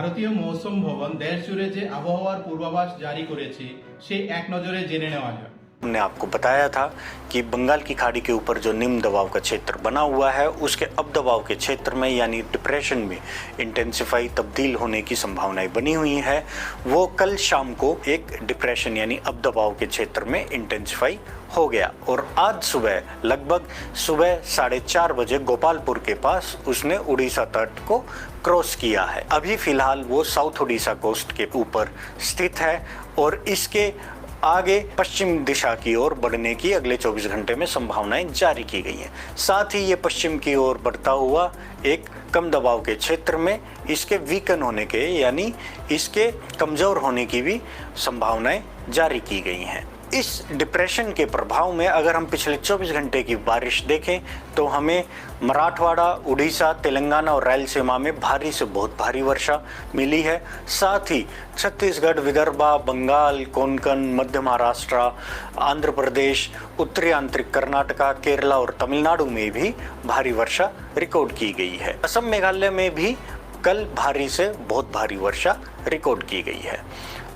ভারতীয় মৌসুম ভবন দেশ জুড়ে যে আবহাওয়ার পূর্বাভাস জারি করেছে সেই এক নজরে জেনে নেওয়া যাক। हमने आपको बताया था कि बंगाल की खाड़ी के ऊपर जो निम्न दबाव का क्षेत्र बना हुआ है उसके अब दबाव के क्षेत्र में यानी डिप्रेशन में इंटेंसिफाई तब्दील होने की संभावनाएं बनी हुई है। वो कल शाम को एक डिप्रेशन यानी अब दबाव के क्षेत्र में इंटेंसिफाई हो गया और आज सुबह लगभग सुबह 4:30 बजे गोपालपुर के पास उसने उड़ीसा तट को क्रॉस किया है। अभी फिलहाल वो साउथ उड़ीसा कोस्ट के ऊपर स्थित है और इसके आगे पश्चिम दिशा की ओर बढ़ने की अगले 24 घंटे में संभावनाएं जारी की गई हैं। साथ ही ये पश्चिम की ओर बढ़ता हुआ एक कम दबाव के क्षेत्र में इसके वीकन होने के यानी इसके कमज़ोर होने की भी संभावनाएं जारी की गई हैं। इस डिप्रेशन के प्रभाव में अगर हम पिछले 24 घंटे की बारिश देखें तो हमें मराठवाड़ा, उड़ीसा, तेलंगाना और रायलसीमा में भारी से बहुत भारी वर्षा मिली है। साथ ही छत्तीसगढ़, विदर्भा, बंगाल, कोंकण, मध्य महाराष्ट्र, आंध्र प्रदेश, उत्तरी आंतरिक कर्नाटका, केरला और तमिलनाडु में भी भारी वर्षा रिकॉर्ड की गई है। असम, मेघालय में भी कल भारी से बहुत भारी वर्षा रिकॉर्ड की गई है।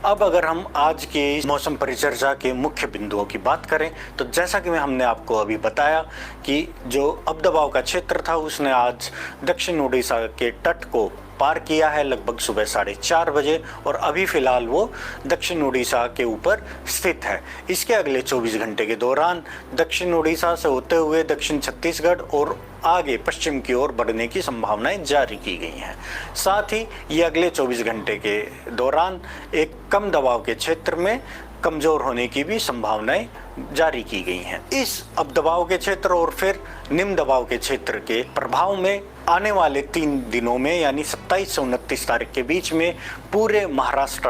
अब अगर हम आज के मौसम परिचर्चा के मुख्य बिंदुओं की बात करें तो जैसा कि हमने आपको अभी बताया कि जो अब दबाव का क्षेत्र था उसने आज दक्षिण उड़ीसा के तट को पार किया है लगभग सुबह 4:30 बजे और अभी फिलहाल वो दक्षिण उड़ीसा के ऊपर स्थित है। इसके अगले 24 घंटे के दौरान दक्षिण उड़ीसा से होते हुए दक्षिण छत्तीसगढ़ और आगे पश्चिम की ओर बढ़ने की संभावनाएं जारी की गई हैं। साथ ही ये अगले 24 घंटे के दौरान एक कम दबाव के क्षेत्र में कमज़ोर होने की भी संभावनाएं जारी की गई हैं। इस अब दबाव के क्षेत्र और फिर निम्न दबाव के क्षेत्र के प्रभाव में आने वाले 3 दिनों में यानी 27 से 29 तारीख के बीच में पूरे महाराष्ट्र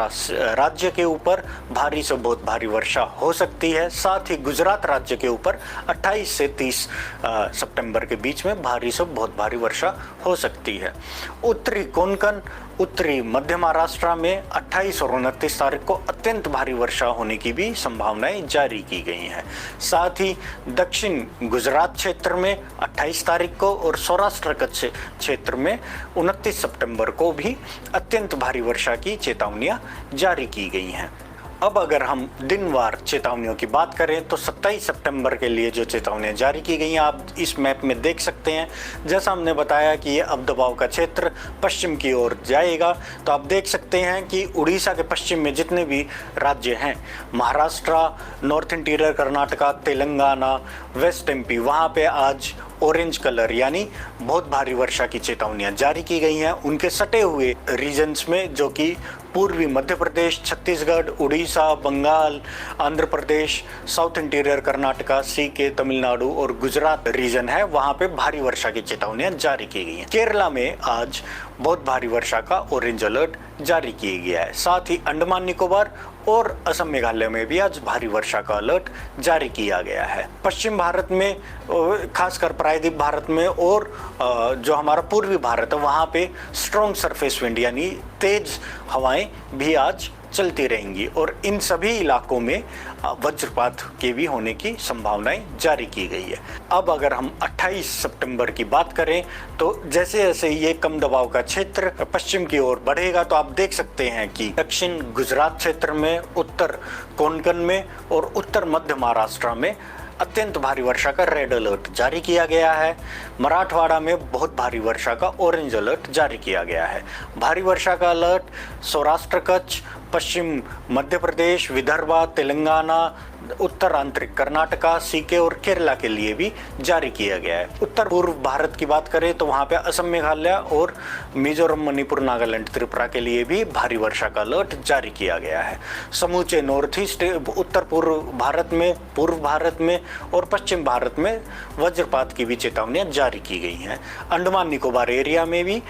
राज्य के ऊपर भारी से बहुत भारी वर्षा हो सकती है। साथ ही गुजरात राज्य के ऊपर 28 से 30 सितंबर के बीच में भारी से बहुत भारी वर्षा हो सकती है। उत्तरी कोंकण, उत्तरी मध्य महाराष्ट्र में 28 और 29 तारीख को अत्यंत भारी वर्षा होने की भी संभावनाएं जारी की गई हैं। साथ ही दक्षिण गुजरात क्षेत्र में 28 तारीख को और सौराष्ट्र कच्छ क्षेत्र में 29 सितंबर को भी अत्यंत भारी वर्षा की चेतावनियां जारी की गई हैं। अब अगर हम दिनवार चेतावनियों की बात करें तो 27 सितंबर के लिए जो चेतावनियां जारी की गई हैं आप इस मैप में देख सकते हैं। जैसा हमने बताया कि ये अब दबाव का क्षेत्र पश्चिम की ओर जाएगा तो आप देख सकते हैं कि उड़ीसा के पश्चिम में जितने भी राज्य हैं Maharashtra, north interior Karnataka, Telangana, waste MP वहाँ पे आज ऑरेंज कलर यानी बहुत भारी वर्षा की चेतावनियां जारी की गई हैं। उनके सटे हुए रीजन्स में जो कि पूर्वी Madhya Pradesh, Chhattisgarh, Orissa, Bengal, Andhra Pradesh, south interior Karnataka, CK, Tamil Nadu और गुजरात रीजन है वहाँ पे भारी वर्षा की चेतावनियां जारी की गई हैं। केरला में आज बहुत भारी वर्षा का ऑरेंज अलर्ट जारी किया गया है। साथ ही अंडमान निकोबार और असम मेघालय में भी आज भारी वर्षा का अलर्ट जारी किया गया है। पश्चिम भारत में खासकर प्रायद्वीप भारत में और जो हमारा पूर्वी भारत है वहाँ पे स्ट्रॉन्ग सरफेस विंड यानी तेज हवाएं भी आज चलती रहेंगी और इन सभी इलाकों में वज्रपात के भी होने की संभावनाएं जारी की गई है। अब अगर हम 28 सितंबर की बात करें तो जैसे जैसे ये कम दबाव का क्षेत्र पश्चिम की ओर बढ़ेगा तो आप देख सकते हैं कि दक्षिण गुजरात क्षेत्र में, उत्तर कोंकण में और उत्तर मध्य महाराष्ट्र में अत्यंत भारी वर्षा का रेड अलर्ट जारी किया गया है। मराठवाड़ा में बहुत भारी वर्षा का ऑरेंज अलर्ट जारी किया गया है। भारी वर्षा का अलर्ट सौराष्ट्र कच्छ, पश्चिम मध्य प्रदेश, विदर्भा, तेलंगाना, उत्तर आंतरिक कर्नाटका, सीके और केरला के लिए भी जारी किया गया है। उत्तर पूर्व भारत की बात करें तो वहाँ पे असम, मेघालय और मिजोरम, मणिपुर, नागालैंड, त्रिपुरा के लिए भी भारी वर्षा का अलर्ट जारी किया गया है। समूचे नॉर्थ ईस्ट, उत्तर पूर्व भारत में और पश्चिम भारत में वज्रपात की भी चेतावनियां जारी की गई हैं। अंडमान निकोबार एरिया में भी,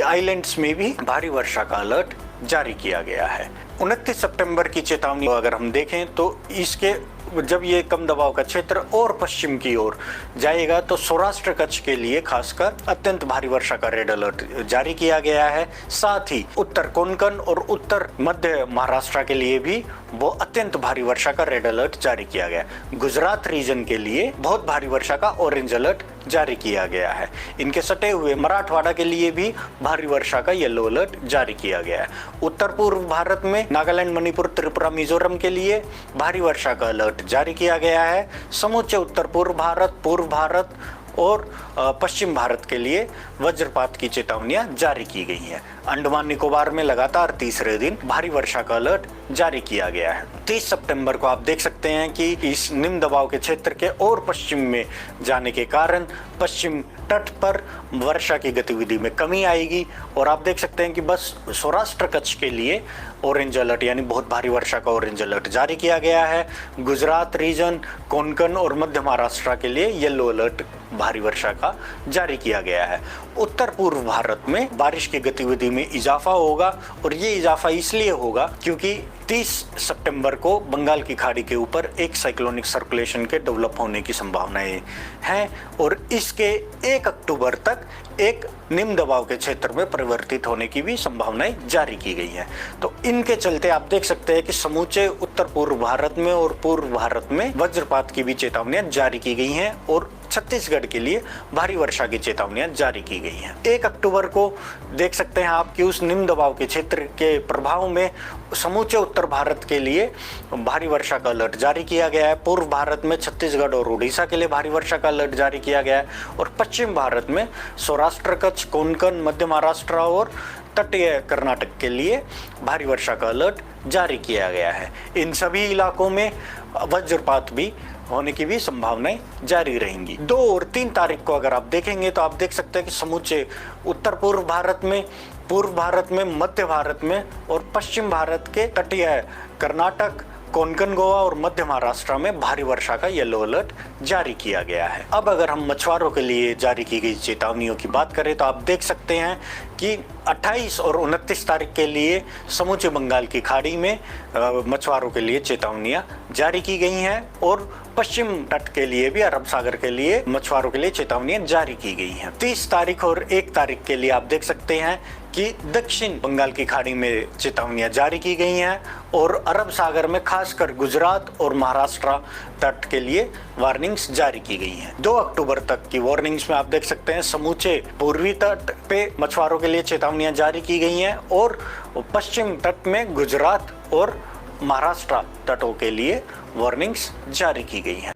आइलैंड्स में भी भारी वर्षा का अलर्ट जारी किया गया है। 29 सितंबर की चेतावनी अगर हम देखें तो इसके जब ये कम दबाव का क्षेत्र और पश्चिम की ओर जाएगा तो सौराष्ट्र कच्छ के लिए खासकर अत्यंत भारी वर्षा का रेड अलर्ट जारी किया गया है। साथ ही उत्तर कोंकण और उत्तर मध्य महाराष्ट्र के लिए भी वो अत्यंत भारी वर्षा का रेड अलर्ट जारी किया गया। गुजरात रीजन के लिए बहुत भारी वर्षा का ऑरेंज अलर्ट जारी किया गया है। इनके सटे हुए मराठवाड़ा के लिए भी भारी वर्षा का येलो अलर्ट जारी किया गया है। उत्तर पूर्व भारत में नागालैंड, मणिपुर, त्रिपुरा, मिजोरम के लिए भारी वर्षा का अलर्ट जारी किया गया है। समूचे उत्तर पूर्व भारत और पश्चिम भारत के लिए वज्रपात की चेतावनियां जारी की गई हैं। अंडमान निकोबार में लगातार तीसरे दिन भारी वर्षा का अलर्ट जारी किया गया है। 30 सितंबर को आप देख सकते हैं कि इस निम्न दबाव के क्षेत्र के और पश्चिम में जाने के कारण पश्चिम तट पर वर्षा की गतिविधि में कमी आएगी और आप देख सकते हैं कि बस सौराष्ट्र कच्छ के लिए ऑरेंज अलर्ट यानी बहुत भारी वर्षा का ऑरेंज अलर्ट जारी किया गया है। गुजरात रीजन, कोंकण और मध्य महाराष्ट्र के लिए येलो अलर्ट भारी वर्षा का जारी किया गया है। उत्तर पूर्व भारत में बारिश की गतिविधि में इजाफा होगा और ये इजाफा इसलिए होगा क्योंकि 30 सितंबर को बंगाल की खाड़ी के ऊपर एक साइक्लोनिक सर्कुलेशन के डेवलप होने की संभावनाएं हैं और इसके 1 अक्टूबर तक एक निम्न दबाव के क्षेत्र में परिवर्तित होने की भी संभावनाएं जारी की गई हैं। तो इनके चलते आप देख सकते हैं कि समूचे उत्तर पूर्व भारत में और पूर्व भारत में वज्रपात की भी चेतावनियां जारी की गई हैं और छत्तीसगढ़ के लिए भारी वर्षा की चेतावनियां जारी की गई हैं। 1 अक्टूबर को देख सकते हैं आप कि उस निम्न दबाव के क्षेत्र के प्रभाव में समूचे उत्तर भारत के लिए भारी वर्षा का अलर्ट जारी किया गया है। पूर्व भारत में छत्तीसगढ़ और उड़ीसा के लिए भारी वर्षा का अलर्ट जारी किया गया है और पश्चिम भारत में सौराष्ट्र कच्छ, कोंकण, मध्य महाराष्ट्र और तटीय कर्नाटक के लिए भारी वर्षा का अलर्ट जारी किया गया है। इन सभी इलाकों में वज्रपात भी होने की भी संभावनाएं जारी रहेंगी। 2 और 3 तारीख को अगर आप देखेंगे तो आप देख सकते हैं कि समूचे उत्तर पूर्व भारत में, पूर्व भारत में, मध्य भारत में और पश्चिम भारत के तटीय कर्नाटक, कोंकण, गोवा और मध्य महाराष्ट्र में भारी वर्षा का येलो अलर्ट जारी किया गया है। अब अगर हम मछुआरों के लिए जारी की गई चेतावनियों की बात करें तो आप देख सकते हैं कि 28 और 29 तारीख के लिए समूचे बंगाल की खाड़ी में मछुआरों के लिए चेतावनियां जारी की गई हैं और पश्चिम तट के लिए भी, अरब सागर के लिए मछुआरों के लिए चेतावनियां जारी की गई हैं। 30 तारीख और 1 तारीख के लिए आप देख सकते हैं कि दक्षिण बंगाल की खाड़ी में चेतावनियां जारी की गई हैं और अरब सागर में खासकर गुजरात और महाराष्ट्र तट के लिए वार्निंग्स जारी की गई हैं। 2 अक्टूबर तक की वार्निंग्स में आप देख सकते हैं समूचे पूर्वी तट पे मछुआरों के लिए चेतावनियां जारी की गई हैं और पश्चिम तट में गुजरात और महाराष्ट्र तटों के लिए वार्निंग्स जारी की गई हैं।